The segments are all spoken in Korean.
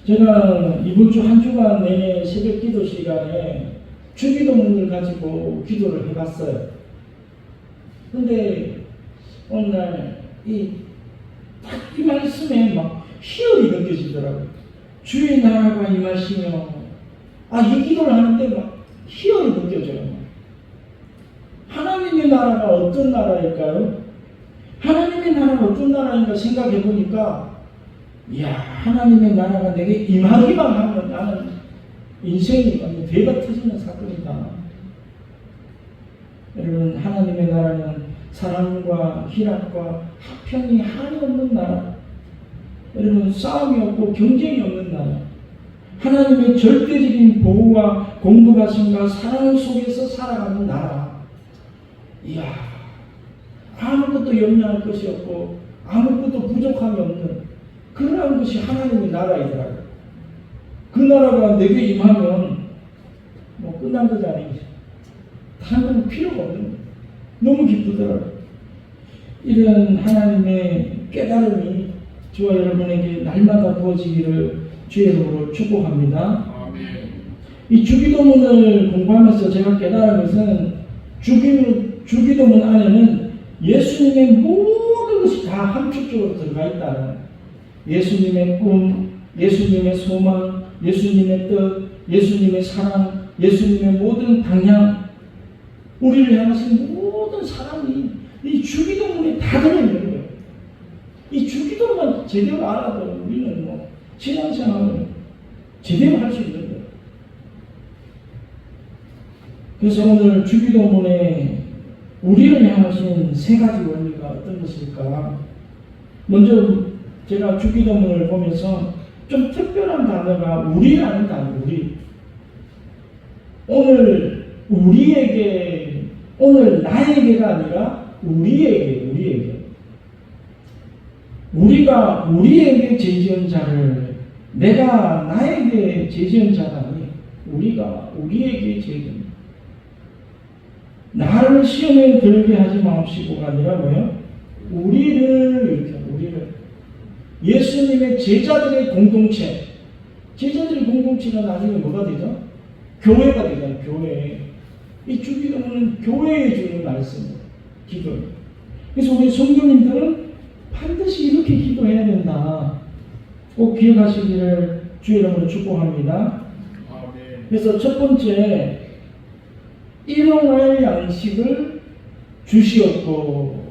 제가 이번 주 한 주간 내내 새벽 기도 시간에 주기도문을 가지고 기도를 해봤어요. 근데 어느 날 딱 이 말씀에 막 희열이 느껴지더라고요. 주의 나라가 임하시며 이 기도를 하는데 막 희열이 느껴져요. 하나님의 나라가 어떤 나라일까요? 하나님의 나라가 어떤 나라인가 생각해 보니까 하나님의 나라가 내게 임하기만 하면 나는 인생이 대가 터지는 사건이다. 여러분, 하나님의 나라는 사랑과 희락과 화평이 한이 없는 나라. 여러분, 싸움이 없고 경쟁이 없는 나라. 하나님의 절대적인 보호와 공급하심과 사랑 속에서 살아가는 나라. 아무것도 염려할 것이 없고 아무것도 부족함이 없는 그러한 것이 하나님의 나라이더라고요. 그 나라가 내게 임하면 끝난 거잖아요. 다른 건 필요가 없는 거예요. 너무 기쁘더라고요. 이런 하나님의 깨달음이 저와 여러분에게 날마다 부어지기를 주의 이름으로 축복합니다. 아멘. 이 주기도문을 공부하면서 제가 깨달은 것은 주기도문 안에는 예수님의 모든 것이 다 함축적으로 들어가 있다는, 예수님의 꿈, 예수님의 소망, 예수님의 뜻, 예수님의 사랑, 예수님의 모든 방향, 우리를 향하신 모든 사랑이 이 주기도문에 다 들어있는 거예요. 이 주기도만 제대로 알아도 우리는 신앙생활을 제대로 할 수 있는 거예요. 그래서 오늘 주기도문에 우리를 향하신 세 가지 원리가 어떤 것일까? 먼저 제가 주기도문을 보면서 좀 특별한 단어가 우리라는 단어, 우리. 오늘 나에게가 아니라 우리에게. 우리가 우리에게 죄지은 자를, 내가 나에게 죄지은 자가 아니, 우리가 우리에게 죄지은, 나를 시험에 들게 하지 마옵시고가 아니라 뭐예요? 우리를 예수님의 제자들의 공동체, 제자들의 공동체가 나중에 뭐가 되죠? 교회가 되잖아요. 교회. 이 주기도문은 교회에 주는 말씀이에요. 기도. 그래서 우리 성도님들은 반드시 이렇게 기도해야 된다. 꼭 기억하시기를 주의 이름으로 축복합니다. 그래서 첫 번째, 일용할 양식을 주시옵고.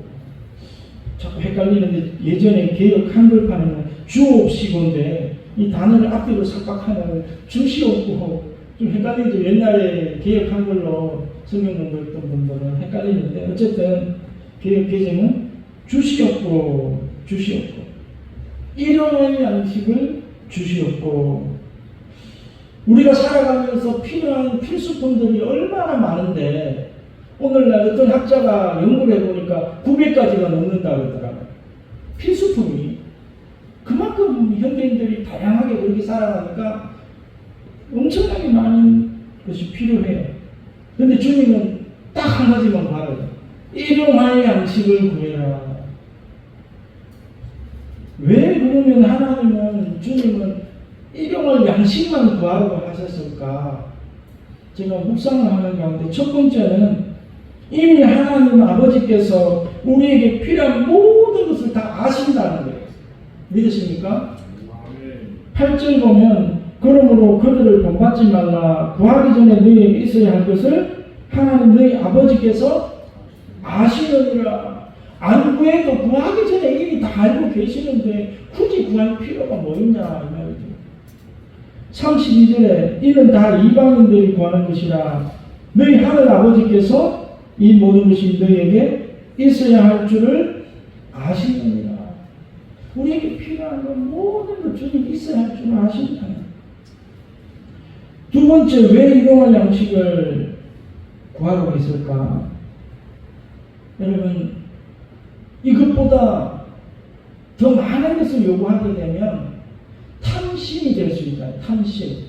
자꾸 헷갈리는데, 예전에 개역 한글판에는 주옵시고인데 이 단어를 앞뒤로 삭박하면 주시옵고 좀 헷갈리죠. 옛날에 개역 한글로 성경 공부했던 분들은 헷갈리는데, 어쨌든 개역 개정은 주시옵고. 일용할 양식을 주시옵고. 우리가 살아가면서 필요한 필수품들이 얼마나 많은데, 오늘날 어떤 학자가 연구를 해보니까 900가지가 넘는다고 그러더라고요. 필수품이. 그만큼 현대인들이 다양하게 그렇게 살아가니까 엄청나게 많은 것이 필요해요. 그런데 주님은 딱 한 가지만 바라요. 일용할 양식을 구해라. 왜 그러면 주님은 일용할 양식만 구하라고 하셨을까? 제가 묵상을 하는 가운데 첫 번째는 이미 하나님 아버지께서 우리에게 필요한 모든 것을 다 아신다는 거예요. 믿으십니까? 8절 보면, 그러므로 그들을 본받지 말라. 구하기 전에 너희에게 있어야 할 것을 하나님 너희 아버지께서 아시느니라. 안 구해도 구하기 전에 이미 다 알고 계시는데 굳이 구할 필요가 뭐 있냐 이 말이죠. 32절에 이는 다 이방인들이 구하는 것이라. 너희 하늘 아버지께서 이 모든 것이 너희에게 있어야 할 줄을 아시느니라. 우리에게 필요한 건 모든 것 주님 있어야 할 줄을 아신다. 두 번째, 왜 일용할 양식을 구하라고 했을까? 여러분, 이것보다 더 많은 것을 요구하게 되면 탐심이 될 수 있다. 탐심.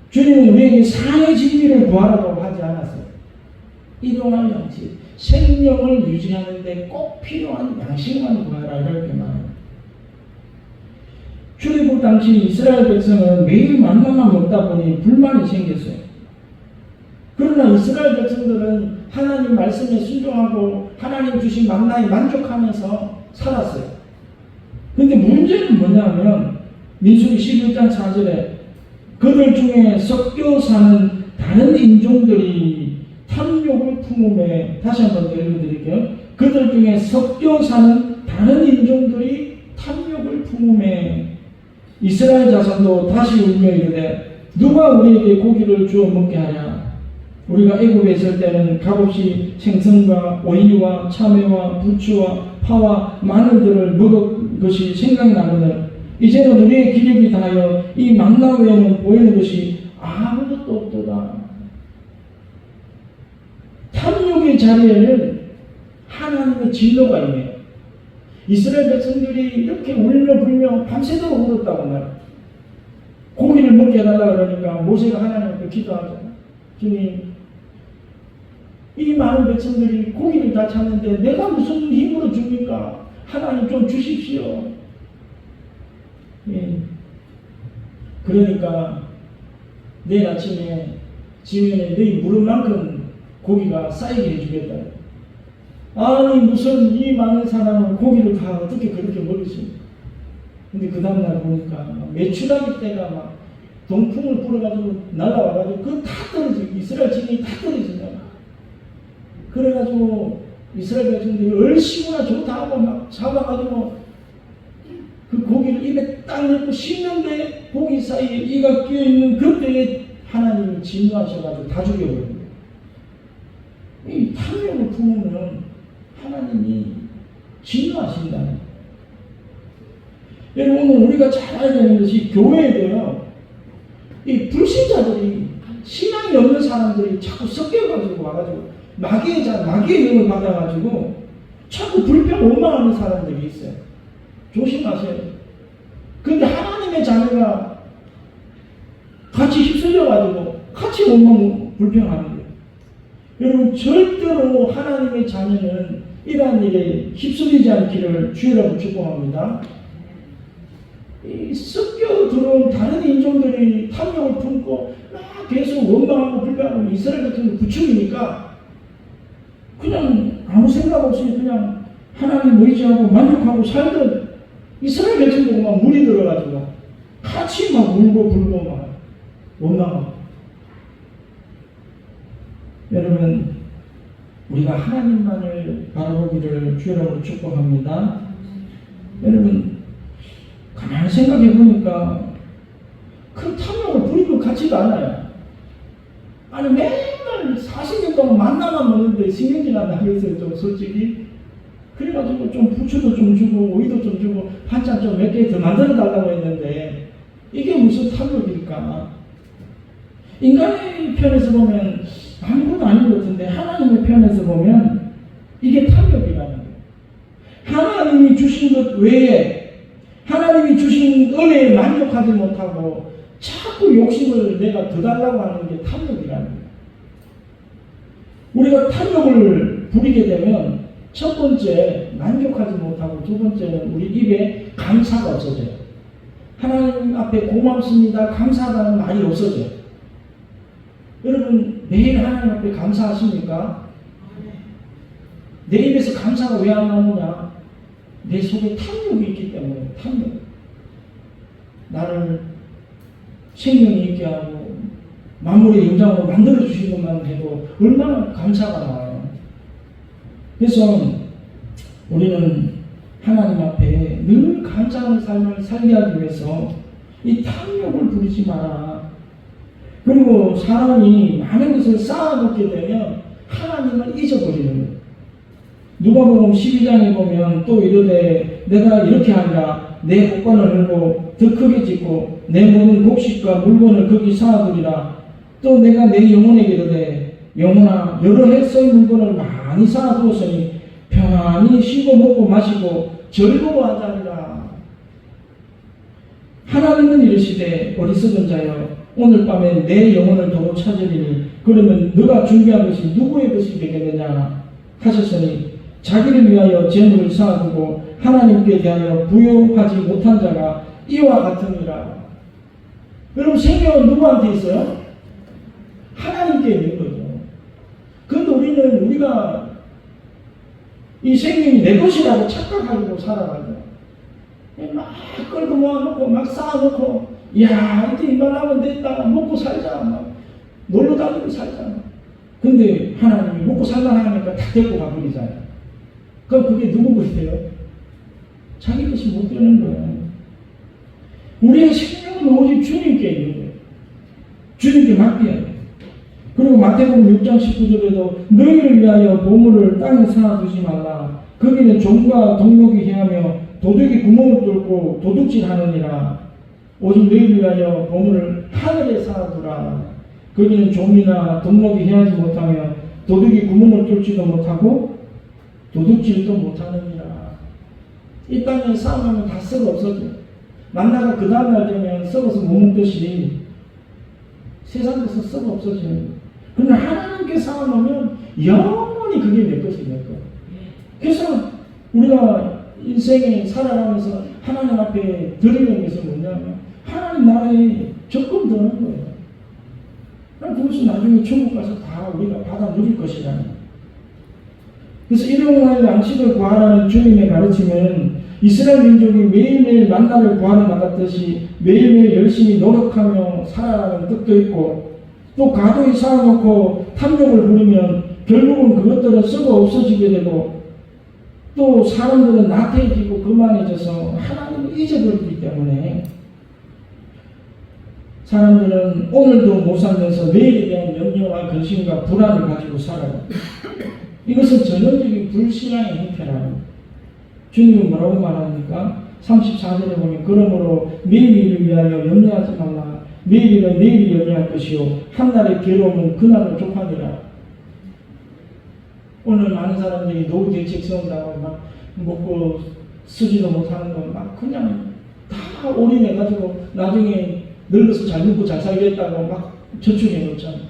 주님은 우리에게 삶의 진리를 구하라고 하지 않았어요. 일용할 양식, 생명을 유지하는 데 꼭 필요한 양식만 구하라 이렇게 말해요. 출애굽 당시 이스라엘 백성은 매일 만나만 먹다 보니 불만이 생겼어요. 그러나 이스라엘 백성들은 하나님 말씀에 순종하고 하나님 주신 만나에 만족하면서 살았어요. 근데 문제는 뭐냐면 민수기 11장 4절에 그들 중에 섞여 사는 다른 인종들이 탐욕을 품음에, 다시 한번 읽어드릴게요. 그들 중에 섞여 사는 다른 인종들이 탐욕을 품음에 이스라엘 자손도 다시 울며 이르되 누가 우리에게 고기를 주어 먹게 하냐. 우리가 애굽에 있을 때는 값없이 생선과 오이와 참외와 부추와 파와 마늘들을 먹은 것이 생각나거늘 이제는 우리의 기력이 다하여 이 만나 외에는 보이는 것이 아무것도 없도다. 탐욕의 자리에는 하나님의 진노가 있네요. 이스라엘 백성들이 이렇게 울며 불며 밤새도록 울었다고 말해요. 고기를 먹게 해달라 그러니까 모세가 하나님께 기도하잖아요. 주님, 이 많은 백성들이 고기를 다 찾는데 내가 무슨 힘으로 줍니까? 하나님 좀 주십시오. 예. 그러니까 내일 아침에 지면에 너희 무릎만큼 고기가 쌓이게 해주겠다. 아니 무슨 이 많은 사람은 고기를 다 어떻게 그렇게 먹으십니까? 근데 그 다음날 보니까 메추라기 때가 막 동풍을 불어가지고 날아와가지고 그거 다 떨어지고 이스라엘 진이 다 떨어진다. 그래가지고 이스라엘 백성들이 얼씨구나 저거 다 하고 막 잡아가지고 그 고기를 입에 딱 넣고 씹는데 고기 사이에 이가 끼어있는 그때에 하나님이 진노하셔가지고 다 죽여버립니다. 이 탐욕을 품으면 하나님이 진노하신다는. 여러분 오늘 우리가 잘 알아야 되는 것이 교회에도요. 이 불신자들이 신앙이 없는 사람들이 자꾸 섞여가지고 와가지고 마귀의 영을 받아가지고 자꾸 불평 원망하는 사람들이 있어요. 조심하세요. 근데 하나님의 자녀가 같이 휩쓸려가지고 같이 원망 불평하는 거예요. 여러분 절대로 하나님의 자녀는 이러한 일에 휩쓸리지 않기를 주의라고 축복합니다. 이 섞여 들어온 다른 인종들이 탐욕을 품고 막 계속 원망하고 불평하고 이스라엘 같은 부축이니까 그냥 아무 생각 없이 그냥 하나님 의지하고 만족하고 살던 이스라엘 백성들 막 물이 들어가지고 같이 막 울고 불고 막 원망하고. 여러분 우리가 하나님만을 바라보기를 주여로 축복합니다. 여러분 가만히 생각해 보니까 큰 탐욕을 부릴 것 같지도 않아요. 아니 맨날 40년 동안 만나만 먹는데 신경질 난다 그랬어요. 좀 솔직히. 그래가지고 좀 부추도 좀 주고 오이도 좀 주고 반찬 좀 몇 개 더 만들어 달라고 했는데 이게 무슨 탐욕일까? 인간의 편에서 보면 아무것도 아닌 것 같은데 하나님의 편에서 보면 이게 탐욕이라는 거예요. 하나님이 주신 것 외에 하나님이 주신 은혜에 만족하지 못하고 자꾸 욕심을 내가 더 달라고 하는 게 탐욕이라는 거예요. 우리가 탐욕을 부리게 되면 첫 번째 만족하지 못하고 두 번째는 우리 입에 감사가 없어져요. 하나님 앞에 고맙습니다 감사하다는 말이 없어져요. 여러분 매일 하나님 앞에 감사하십니까? 내 입에서 감사가 왜 안 나오냐? 내 속에 탐욕이 있기 때문에. 탐욕. 나를 생명이 있게 하고 만물의 영장으로 만들어주신 것만 해도 얼마나 감사가 나와요. 그래서 우리는 하나님 앞에 늘 감사하는 삶을 살게 하기 위해서 이 탐욕을 부리지 마라. 그리고 사람이 많은 것을 쌓아놓게 되면 하나님을 잊어버리는 거예요. 누가복음 12장에 보면 또 이르되 내가 이렇게 하리라. 내 곡관을 열고 더 크게 짓고 내 모든 곡식과 물건을 거기 쌓아두리라. 또 내가 내 영혼에게 이르되 영혼아 여러 해서의 물건을 많이 쌓아두었으니 평안히 쉬고 먹고 마시고 즐거워하자니라. 하나님은 이르시되 어리석은 자여 오늘 밤에 내 영혼을 도로 찾으리니 그러면 너가 준비한 것이 누구의 것이 되겠느냐 하셨으니 자기를 위하여 재물을 쌓아두고 하나님께 대하여 부요하지 못한 자가 이와 같으니라. 여러분 생명은 누구한테 있어요? 하나님께 있는 거죠. 그런데 우리가 이 생명이 내 것이라고 착각하고 살아가죠. 막 끌고 모아놓고 막 쌓아놓고 야 이제 이만하면 됐다 먹고 살자 막 놀러 다니고 살자. 근데 하나님이 먹고 살만하니까 다 데리고 가버리잖아요. 그럼 그게 누구 것이에요? 자기 것이 못 되는 거예요. 우리의 생명은 오직 주님께 있는 거예요. 주님께 맡겨야 돼요. 그리고 마태복음 6장 19절에도 너희를 위하여 보물을 땅에 쌓아두지 말라. 거기는 종과 동록이 행하며 도둑이 구멍을 뚫고 도둑질하느니라. 오직 너희를 위하여 보물을 하늘에 쌓아두라. 거기는 종이나 동록이 행하지 못하며 도둑이 구멍을 뚫지도 못하고 도둑질도 못하느니라. 이 땅에 쌓아놓으면 다 썩어 없어져요. 만나가 그 다음날 되면 썩어서 못 먹듯이 세상에서 썩어 없어져요. 그러나 하나님께 쌓아놓으면 영원히 그게 내 것이 될 거예요. 그래서 우리가 인생에 살아가면서 하나님 앞에 드리는 것은 뭐냐면 하나님 나라에 적금 드는 거예요. 그것이 나중에 천국 가서 다 우리가 받아 누릴 것이라는 거예요. 그래서 일용할 양식을 구하라는 주님의 가르침은 이스라엘 민족이 매일매일 만나를 구하러 나갔듯이 매일매일 열심히 노력하며 살아가는 뜻도 있고 또 가도에 쌓아놓고 탐욕을 부리면 결국은 그것들은 썩어 없어지게 되고 또 사람들은 나태해지고 거만해져서 하나님을 잊어버리기 때문에 사람들은 오늘도 못 살면서 내일에 대한 염려와 근심과 불안을 가지고 살아요. 이것은 전형적인 불신앙의 형태라고. 주님은 뭐라고 말합니까? 34절에 보면 그러므로 내일을 위하여 염려하지 말라. 내일은 내일이 염려할 것이요 한날의 괴로움은 그날을 족하니라. 오늘 많은 사람들이 노후 대책 세운다고 막 먹고 쓰지도 못하는 거 막 그냥 다 올인해가지고 나중에 늙어서 잘 먹고 잘 살겠다고 막 저축해 놓잖아요.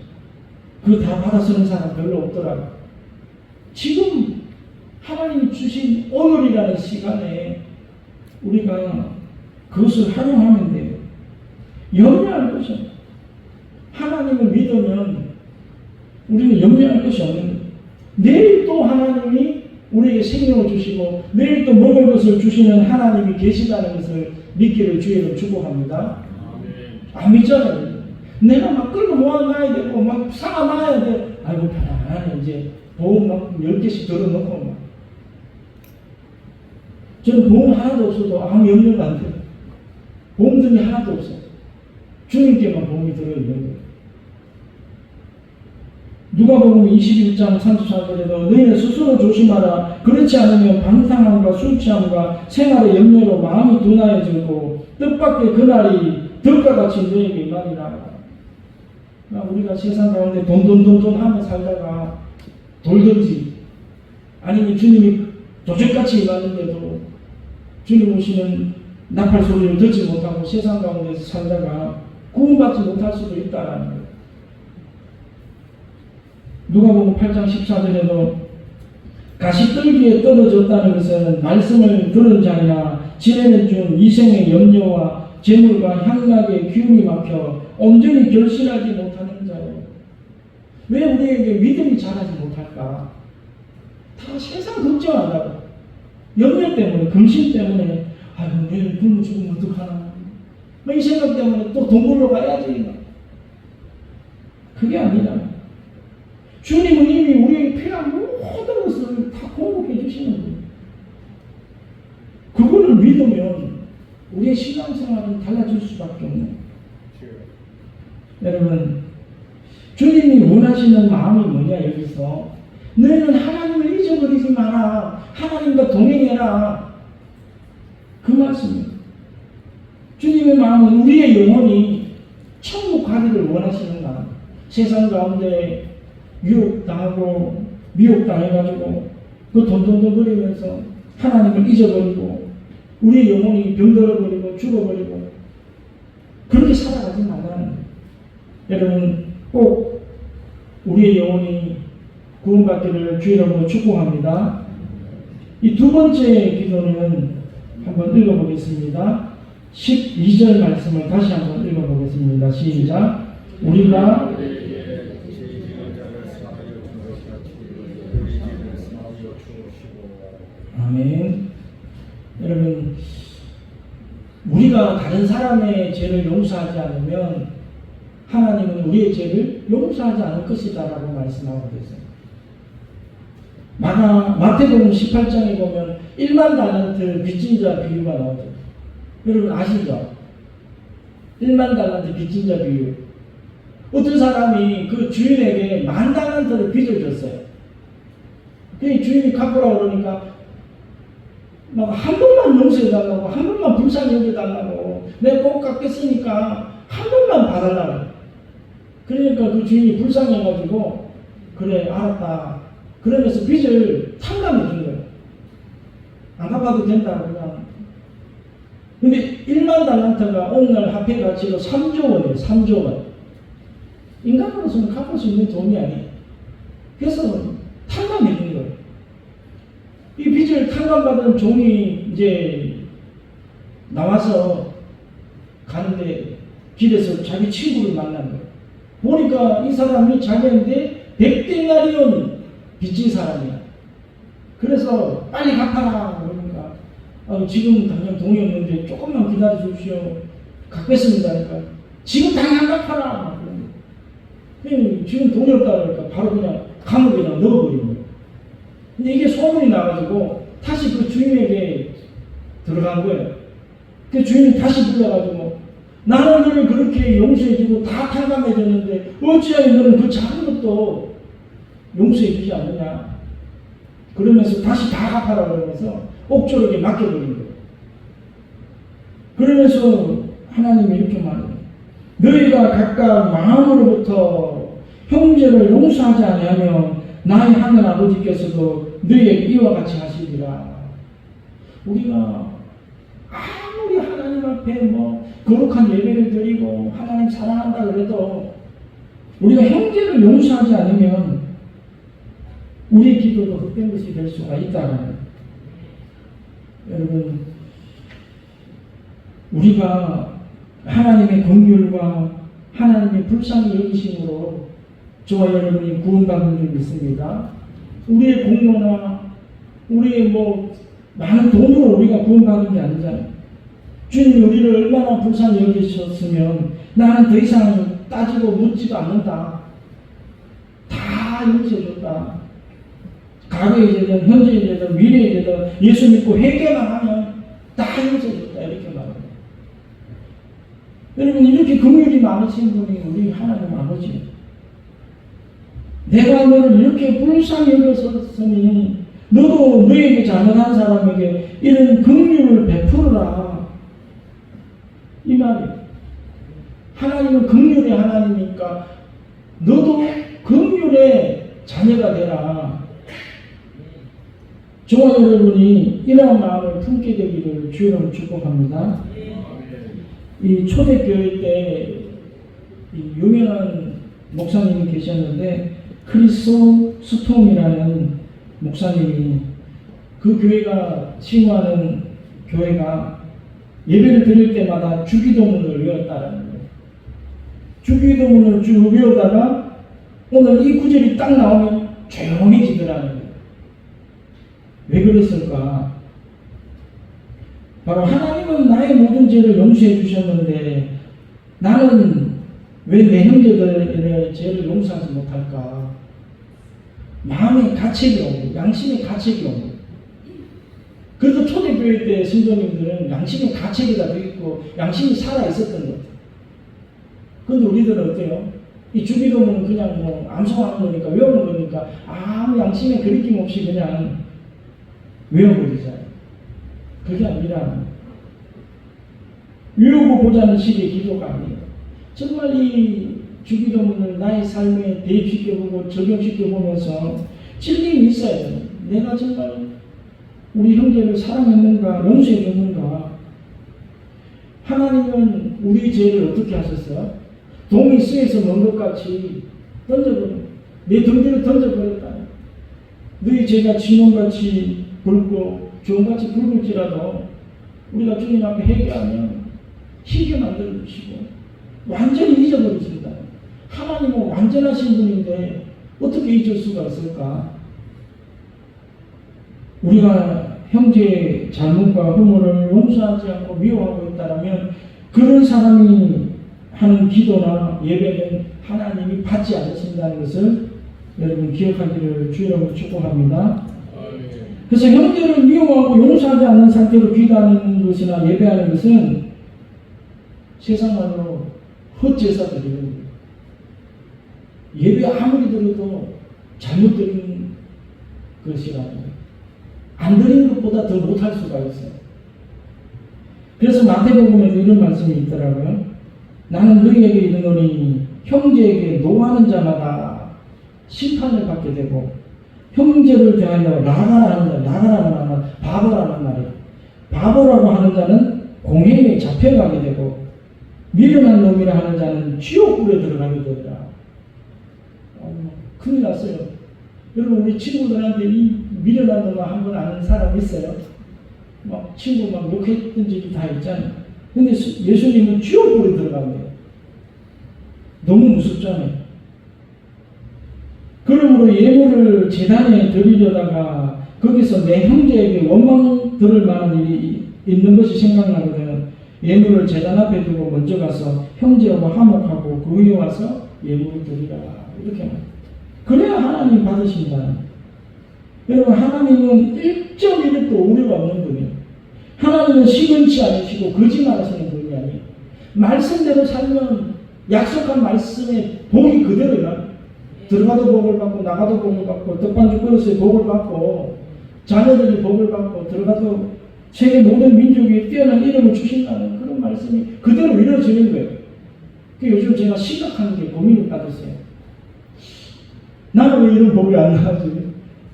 그거 다 받아 쓰는 사람 별로 없더라고요. 지금 하나님이 주신 오늘이라는 시간에 우리가 그것을 활용하면 돼요. 염려할 것이 없어요. 하나님을 믿으면 우리는 염려할 것이 없는 거예요. 내일 또 하나님이 우리에게 생명을 주시고 내일 또 먹을 것을 주시는 하나님이 계시다는 것을 믿기를 주의로 축복합니다. 안 믿잖아요. 내가 막 끌고 모아놔야 되고 막 쌓아놔야 돼. 아이고 편안하네. 이제 보험 막 10개씩 들어놓고 막. 저는 보험 하나도 없어도 아무 염려가 안 돼요. 보험등이 하나도 없어요. 주님께만 보험이 들어있는 거예요. 누가복음 21장 34절에도 너희는 스스로 조심하라. 그렇지 않으면 방탕함과 술 취함과 생활의 염려로 마음이 둔하여지고 뜻밖의 그날이 덕과 같이 너희에게 임하리라. 우리가 세상 가운데 돈 하며 살다가 돌든지 아니면 주님이 도적같이 임하는데도 주님 오시는 나팔 소리를 듣지 못하고 세상 가운데서 살다가 구원받지 못할 수도 있다라는 거예요. 누가복음 8장 14절에도 가시떨기에 떨어졌다는 것은 말씀을 들은 자냐 지내는 중 이생의 염려와 재물과 향락의 기운이 막혀 온전히 결실하지 못하는 자요. 왜 우리에게 믿음이 자라지 못할까? 다 세상 걱정하다가 염려 때문에 근심 때문에 아이고 내일 굶어 죽으면 어떡하나 이 생각 때문에 또 돈 벌러 가야지. 그게 아니라 주님은 이미 우리에게 필요한 모든 것을 다 공급해 주시는 거예요. 그거를 믿으면 우리의 신앙생활은 달라질 수밖에 없네요. 여러분 주님이 원하시는 마음이 뭐냐 여기서 너희는 하나님을 잊어버리지 마라. 하나님과 동행해라. 그 말씀이에요. 주님의 마음은 우리의 영혼이 천국 가기를 원하시는 거예요. 세상 가운데 유혹당하고 미혹당해가지고 그 돈돈돈거리면서 하나님을 잊어버리고 우리의 영혼이 병들어버리고 죽어버리고 그렇게 살아가지 말라는 거예요. 여러분 꼭 우리의 영혼이 구원받기를 주의 이름으로 축복합니다. 이 두 번째 기도는 한번 읽어보겠습니다. 12절 말씀을 다시 한번 읽어보겠습니다. 시작. 우리가 아멘. 여러분, 우리가 다른 사람의 죄를 용서하지 않으면 하나님은 우리의 죄를 용서하지 않을 것이다 라고 말씀하고 계세요. 마태복음 18장에 보면 1만 달란트 빚진 자 비유가 나오죠. 여러분 아시죠? 1만 달란트 빚진 자 비유. 어떤 사람이 그 주인에게 1만 달란트를 빚을 줬어요. 그 주인이 갚으라고 그러니까 막 한 번만 용서해달라고, 한 번만 불쌍히 여겨달라고, 내가 꼭 갚겠으니까 한 번만 봐달라고. 그러니까 그 주인이 불쌍해가지고 그래 알았다 그러면서 빚을 탕감해 준 거예요. 안 갚아도 된다 그냥. 근데 1만 달란트가 오늘날 화폐 가치로 3조 원이에요. 3조 원. 인간으로서는 갚을 수 있는 돈이 아니에요. 그래서 탕감해 준 거예요. 이 빚을 탕감받은 종이 이제 나와서 가는데 길에서 자기 친구를 만난 거예요. 보니까 이 사람이 자기한테 100데나리온 빚진 사람이야. 그래서 빨리 갚아라 그러니까 지금 당장 돈이 없는데 조금만 기다려 주십시오. 갚겠습니다. 그러니까 지금 당장 갚아라. 지금 돈이 없다 그러니까 바로 그냥 감옥에 넣어버린 거예요. 근데 이게 소문이 나가지고 다시 그 주인에게 들어간 거예요. 그 주인이 다시 불러가지고 나는 너를 그렇게 용서해주고 다 탕감해줬는데 어찌하여 너는 그 작은 것도 용서해주지 않느냐. 그러면서 다시 다 갚아라 그러면서 옥졸에게 맡겨버린 거예요. 그러면서 하나님이 이렇게 말해요. 너희가 각각 마음으로부터 형제를 용서하지 아니하면 나의 하늘 아버지께서도 너희에게 이와 같이 하시리라. 우리가 아무리 하나님 앞에 거룩한 예배를 드리고 하나님 사랑한다 그래도 우리가 형제를 용서하지 않으면 우리의 기도도 헛된 것이 될 수가 있다는 거예요. 여러분, 우리가 하나님의 긍휼과 하나님의 불쌍히 여기심으로 저와 여러분이 구원받는 줄 믿습니다. 우리의 공로나 우리의 많은 돈으로 우리가 구원받는 게 아니잖아요. 주님이 우리를 얼마나 불쌍히 여기셨으면 나는 더 이상 따지고 묻지도 않는다. 다 용서해줬다. 과거의 죄든 현재의 죄든 미래의 죄든 예수 믿고 회개만 하면 다 용서해줬다. 이렇게 말합니다. 여러분, 이렇게 긍휼이 많으신 분이 우리 하나님 아버지. 내가 너를 이렇게 불쌍히 여겼으니 너도 너에게 잘못한 사람에게 이런 긍휼을 베풀어라. 이 말이에요. 하나님은 긍휼의 하나님이니까 너도 긍휼의 자녀가 되라. 저와 여러분이 이러한 마음을 품게 되기를 주여로 축복합니다. 이 초대교회 때 유명한 목사님이 계셨는데 크리스 스톰이라는 목사님이 그 교회가 신고하는 교회가 예배를 드릴 때마다 주기도문을 외웠다라는 거예요. 주기도문을 쭉 외우다가 오늘 이 구절이 딱 나오면 조용해지더라는 거예요. 왜 그랬을까? 바로 하나님은 나의 모든 죄를 용서해 주셨는데 나는 왜 내 형제들의 죄를 용서하지 못할까? 마음의 가책이 온 거예요. 양심의 가책이 온 거예요. 그래도 초대교회 때 신도님들은 양심의 가책이가 되어 있고 양심이 살아있었던 거예요. 그런데 우리들은 어때요? 이 주기도문은 그냥 암송하는 거니까 외우는 거니까 아무 양심의 그리낌 없이 그냥 외워버리잖아요. 그게 아니라 외우고 보자는 식의 기도가 아니에요. 정말 이 주기도문을 나의 삶에 대입시켜보고 적용시켜보면서 진리가 있어야 돼요. 내가 정말 우리 형제를 사랑했는가, 용서해줬는가. 하나님은 우리 죄를 어떻게 하셨어요? 동이 쇠에서 먼 것 같이 던져버려. 내 덩기를 던져버렸다. 너희 죄가 진홍같이 붉고 주홍같이 붉을지라도 우리가 주님 앞에 회개하면 희게 만들어 주시고 완전히 잊어버리신다. 하나님은 완전하신 분인데 어떻게 잊을 수가 있을까? 우리가 형제의 잘못과 허물을 용서하지 않고 미워하고 있다면 그런 사람이 하는 기도나 예배는 하나님이 받지 않으신다는 것을 여러분 기억하기를 주의로 축복합니다. 그래서 형제를 미워하고 용서하지 않는 상태로 기도하는 것이나 예배하는 것은 세상말로 헛제사 드리는 거예요. 예배 아무리 드려도 잘못 드린 것이라고. 안 드린 것보다 더 못할 수가 있어요. 그래서 마태복음에도 이런 말씀이 있더라고요. 나는 너희에게 이르노니 형제에게 노하는 자마다 심판을 받게 되고 형제를 대하여 나가라 하는 자, 나가라는 말은 바보라는 말이에요. 바보라고 하는 자는 공회에 잡혀가게 되고 미련한 놈이라 하는 자는 지옥불에 들어가게 되더라. 큰일 났어요. 여러분 우리 친구들한테 이 미련한 놈을 한번 아는 사람 있어요? 막 친구 막 욕했던 적이 다 있잖아요. 근데 예수님은 지옥불에 들어간대요. 너무 무섭잖아요. 그러므로 예물을 제단에 드리려다가 거기서 내 형제에게 원망 들을 만한 일이 있는 것이 생각나거든. 예물을 제단 앞에 두고 먼저 가서 형제하고 화목하고 그 후에 와서 예물을 드리라. 이렇게 말해요. 그래야 하나님 받으신다. 여러분 하나님은 1.1도 오류가 없는 분이에요. 하나님은 시금치 않으시고 거짓말하시는 분이 아니에요. 말씀대로 살면 약속한 말씀에 복이 그대로 나요. 들어가도 복을 받고 나가도 복을 받고 떡반죽 그릇에 복을 받고 자녀들이 복을 받고 들어가도 세계 모든 민족이 뛰어난 이름을 주신다는 그런 말씀이 그대로 이루어지는 거예요. 요즘 제가 심각한 게 고민을 받으세요. 나는 왜 이런 복이 안 나지?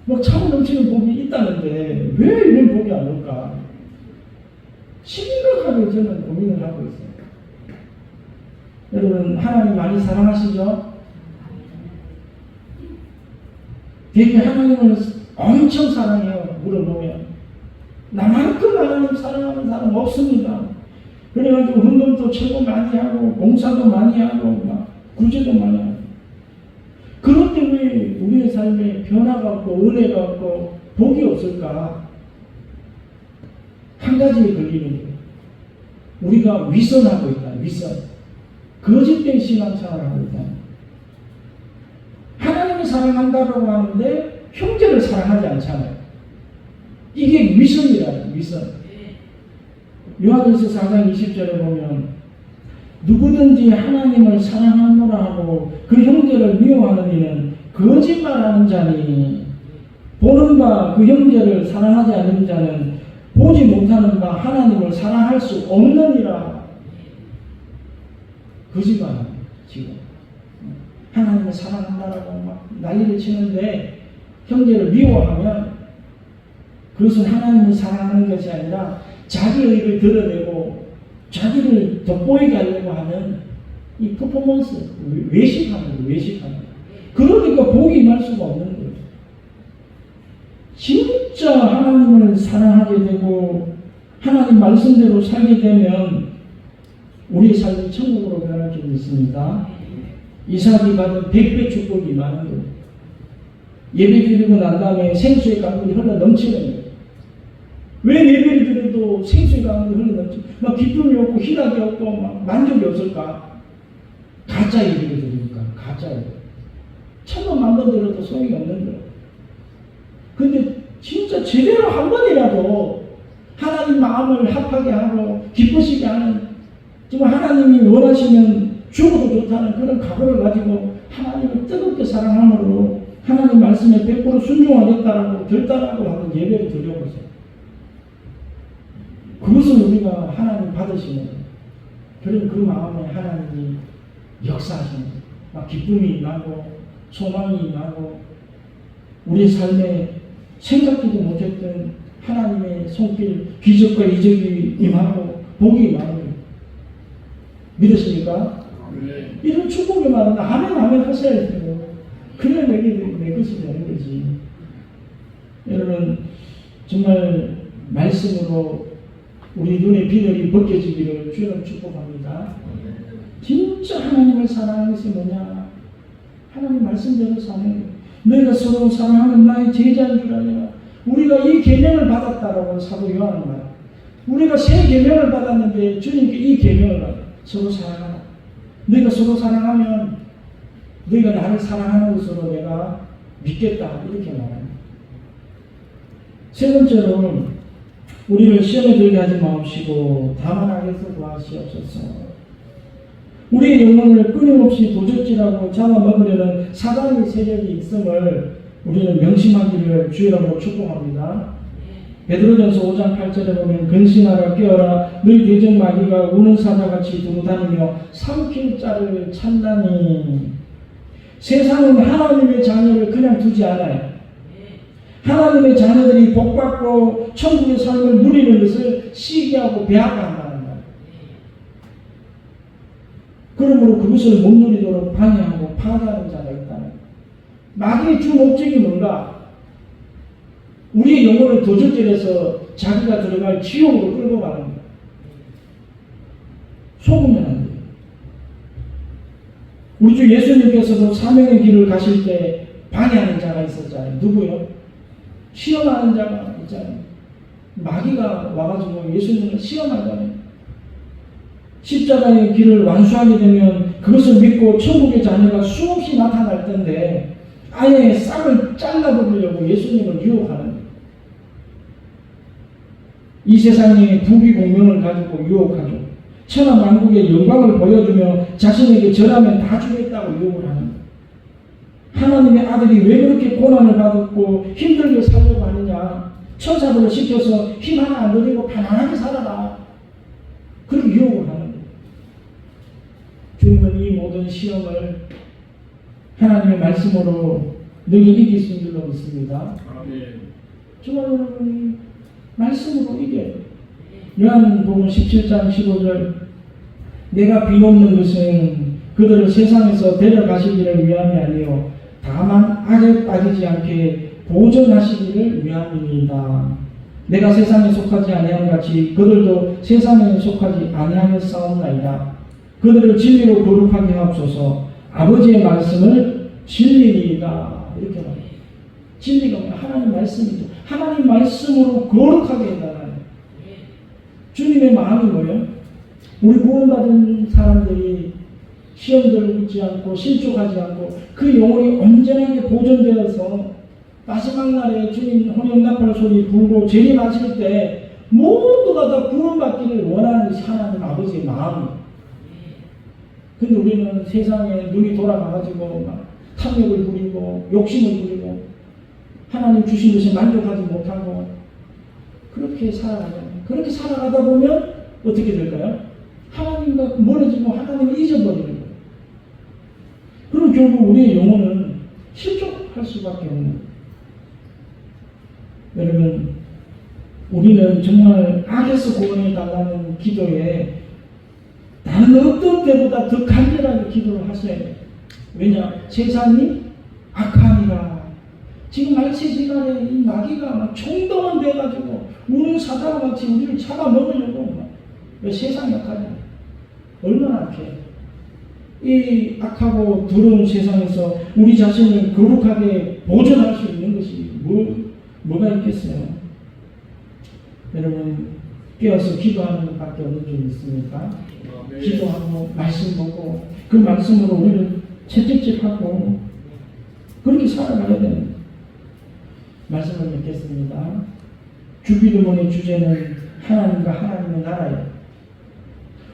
뭐 참 넘치는 복이 있다는데 왜 이런 복이 안 올까? 심각하게 저는 고민을 하고 있어요. 여러분 하나님 많이 사랑하시죠? 되게 하나님을 엄청 사랑해요. 물어보면 나만큼 하나님 사랑하는 사람 없습니다. 그래가지고 헌금도 최고 많이 하고 봉사도 많이 하고 막 구제도 많이 하고 그런데 왜 우리의 삶에 변화가 없고 은혜가 없고 복이 없을까? 한 가지에 걸리는 거예요. 우리가 위선하고 있다. 위선. 거짓된 신앙생활을 하고 있다. 하나님을 사랑한다고 하는데 형제를 사랑하지 않잖아요. 이게 위선이라요. 위선. 요한일서 4장 20절에 보면 누구든지 하나님을 사랑하노라 하고 그 형제를 미워하는 이는 거짓말하는 자니 보는 바 그 형제를 사랑하지 않는 자는 보지 못하는 바 하나님을 사랑할 수 없느니라. 거짓말하는 지금 하나님을 사랑한다라고 막 난리를 치는데 형제를 미워하면 그것은 하나님을 사랑하는 것이 아니라 자기 의를 드러내고 자기를 돋보이게 하려고 하는 이 퍼포먼스, 외식하는 거예요. 외식하는 거예요. 그러니까 복이 임할 수가 없는 거예요. 진짜 하나님을 사랑하게 되고 하나님 말씀대로 살게 되면 우리의 삶이 천국으로 변할 줄 믿습니다. 이삭이 받은 100배 축복이 임하는 거예요. 예배 드리고 난 다음에 생수의 강물이 흘러 넘치는 거예요. 왜 예배를 드려도 생수의 강물이 흘러 넘치는 거예요? 막 기쁨이 없고 희락이 없고 막 만족이 없을까? 가짜 예배를 드리니까 가짜 예배. 천만 만번 드려도 소용이 없는 거예요. 근데 진짜 제대로 한 번이라도 하나님 마음을 합하게 하고 기쁘시게 하는 정말 하나님이 원하시면 죽어도 좋다는 그런 각오를 가지고 하나님을 뜨겁게 사랑함으로 하나님 말씀에 100% 순종하겠다라고 결단하고 하는 예배를 드려보세요. 그것을 우리가 하나님 받으시는 그런 그 마음에 하나님이 역사하시는 막 기쁨이 나고 소망이 나고 우리 삶에 생각지도 못했던 하나님의 손길 기적과 이적이 임하고 복이 임하는 믿으십니까? 네. 이런 축복이 많은데 아멘 아멘 하셔야 돼요. 그래 내 것이 되는 거지. 여러분 정말 말씀으로 우리 눈의 비늘이 벗겨지기를 주님 축복합니다. 진짜 하나님을 사랑하는 것이 뭐냐? 하나님 말씀대로 사는 거예요. 너희가 서로 사랑하는 나의 제자인 줄 아냐? 우리가 이 계명을 받았다라고 사도 요한은 말해요. 우리가 새 계명을 받았는데 주님께 이 계명을 받아요. 서로 사랑하라. 너희가 서로 사랑하면 너희가 나를 사랑하는 것으로 내가 믿겠다. 이렇게 말합니다. 세 번째로 우리를 시험에 들게 하지 마옵시고 다만 악에서 구하시옵소서. 우리의 영혼을 끊임없이 도적질하고 잡아먹으려는 사단의 세력이 있음을 우리는 명심하기를 주의라고 축복합니다. 베드로전서 5장 8절에 보면 근신하라 깨어라 너희 대적 마귀가 우는 사자같이 두루다니며 삼킬 자를 찾나니. 세상은 하나님의 자녀를 그냥 두지 않아요. 하나님의 자녀들이 복받고 천국의 삶을 누리는 것을 시기하고 배합한다는 거예요. 그러므로 그것을 못 누리도록 방해하고 파괴하는 자가 있다는 거예요. 마귀의 주 목적이 뭔가? 우리의 영혼을 도적질해서 자기가 들어갈 지옥으로 끌고 가는 거예요. 속으면 안 돼요. 우리 주 예수님께서도 사명의 길을 가실 때 방해하는 자가 있었잖아요. 누구요? 시험하는 자가 있잖아요. 마귀가 와가지고 예수님을 시험하잖아요. 십자가의 길을 완수하게 되면 그것을 믿고 천국의 자녀가 수없이 나타날 텐데 아예 싹을 잘라버리려고 예수님을 유혹하는 거예요. 이 세상의 부귀공명을 가지고 유혹하죠. 천하만국의 영광을 보여주며 자신에게 절하면 다 주겠다고 유혹을 하는 거예요. 하나님의 아들이 왜 그렇게 고난을 받았고 힘들게 살려고 하느냐. 천사들을 시켜서 힘 하나 안 들이고 편안하게 살아라. 그렇게 유혹을 하는 거예요. 주님은 이 모든 시험을 하나님의 말씀으로 능히 이길 수 있는 줄로 믿습니다. 저와 여러분이 말씀으로 이겨요. 요한복음 17장 15절 내가 비놓는 것은 그들을 세상에서 데려가시기를 위함이 아니요 다만 악에 빠지지 않게 보존하시기를 위함입니다. 내가 세상에 속하지 아니함 같이 그들도 세상에 속하지 아니하며 싸움나이다. 그들을 진리로 거룩하게 하옵소서. 아버지의 말씀을 진리이다. 이렇게 말해요. 진리가 뭐야? 하나님 말씀이죠. 하나님 말씀으로 거룩하게 해달라는 주님의 마음이 뭐예요? 우리 구원받은 사람들이 시험들을 잊지 않고 실족하지 않고 그 영혼이 온전하게 보존되어서 마지막 날에 주님 혼연납할 소리 불고 재림하실 때 모두가 다 구원받기를 원하는 것이 하나님 아버지의 마음이에요. 근데 우리는 세상에 눈이 돌아가가지고 막 탐욕을 부리고 욕심을 부리고 하나님 주신 것에 만족하지 못하고 그렇게 살아가잖아요. 그렇게 살아가다 보면 어떻게 될까요? 하나님과 멀어지고 하나님을 잊어버리는 거예요. 그럼 결국 우리의 영혼은 실족할 수밖에 없는 거예요. 여러분, 우리는 정말 악에서 구원해 달라는 기도에 다른 어떤 때보다 더 간절하게 기도를 하셔야 돼요. 왜냐? 세상이 악하니라. 지금 말세지간에 이 마귀가 막 총동원 돼가지고 우는 사자와 같이 우리를 잡아먹으려고 막 세상이 악하냐? 얼마나 악해? 이 악하고 더러운 세상에서 우리 자신을 거룩하게 보존할 수 있는 것이 뭐가 있겠어요? 여러분, 깨어서 기도하는 것밖에 없는 줄 믿습니까? 기도하고 말씀 보고 그 말씀으로 우리를 채찍질하고 그렇게 살아가야 됩니다. 말씀을 맺겠습니다. 주기도문의 주제는 하나님과 하나님의 나라예요.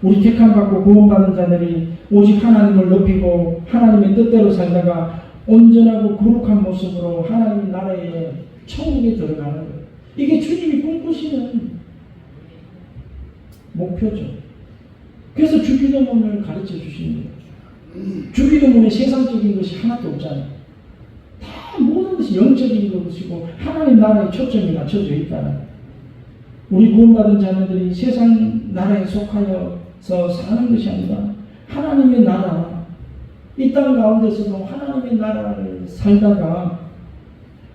우리 택함받고 구원받은 자들이 오직 하나님을 높이고 하나님의 뜻대로 살다가 온전하고 거룩한 모습으로 하나님 나라의 천국에 들어가는 거예요. 이게 주님이 꿈꾸시는 목표죠. 그래서 주기도문을 가르쳐 주시는 거예요. 주기도문에 세상적인 것이 하나도 없잖아요. 다 모든 것이 영적인 것이고 하나님 나라에 초점이 맞춰져 있다는 거예요. 우리 구원받은 자녀들이 세상 나라에 속하여서 사는 것이 아니라 하나님의 나라, 이 땅 가운데서도 하나님의 나라를 살다가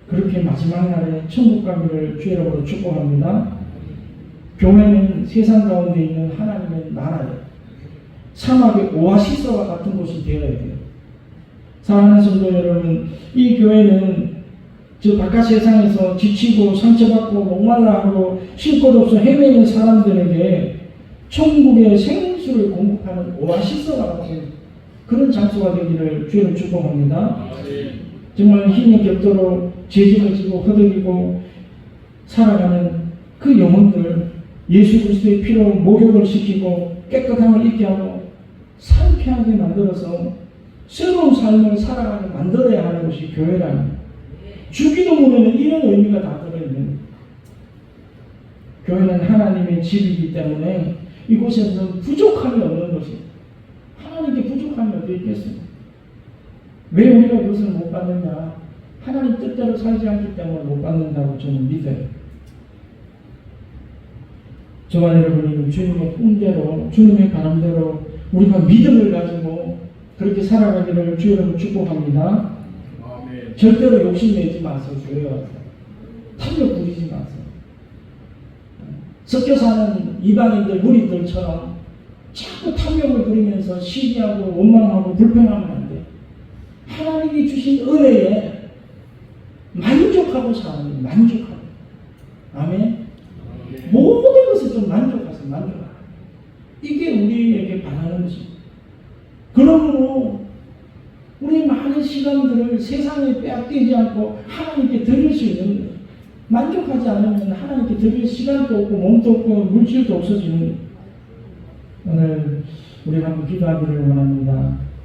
그렇게 마지막 날에 천국 가기를 주의 이름으로 축복합니다. 교회는 세상 가운데 있는 하나님의 나라예요. 사막의 오아시스와 같은 곳이 되어야 돼요. 사랑하는 성도 여러분, 이 교회는 저 바깥 세상에서 지치고 상처받고 목말라하고 쉴 곳 없어 헤매는 사람들에게 천국의 생수를 공급하는 오아시스와 같은 그런 장소가 되기를 주로 축복합니다. 정말 힘이 격도로 죄짓어지고 허덕이고 살아가는 그 영혼들 예수 그리스도의 피로 목욕을 시키고 깨끗함을 입게 하고 상쾌하게 만들어서 새로운 삶을 살아가게 만들어야 하는 것이 교회라는 주기도문에는 이런 의미가 다 들어있는 교회는 하나님의 집이기 때문에 이곳에서는 부족함이 없는 것이에요. 하나님께 부족함이 어디 있겠습니까? 왜 우리가 그것을 못 받느냐? 하나님 뜻대로 살지 않기 때문에 못 받는다고 저는 믿어요. 저와 여러분이 주님의 꿈대로 주님의 바람대로 우리가 믿음을 가지고 그렇게 살아가기를 주여로 축복합니다. 아멘. 절대로 욕심내지 마세요. 주여 탐욕 부리지 마세요. 섞여 사는 이방인들 무리들처럼 자꾸 탐욕을 부리면서 시기하고 원망하고 불평하면 안 돼. 하나님이 주신 은혜에 만족하고 사는 거예요. 만족하고. 아멘. 모든 것을 좀 만족하세요. 만족하고. 이게 우리에게 바라는 것입니다. 그러므로 우리 많은 시간들을 세상에 빼앗기지 않고 하나님께 드릴 수 있는 거예요. 만족하지 않으면 하나님께 드릴 시간도 없고 몸도 없고 물질도 없어지는 거예요. 오늘 우리 한번 기도하기를 원합니다.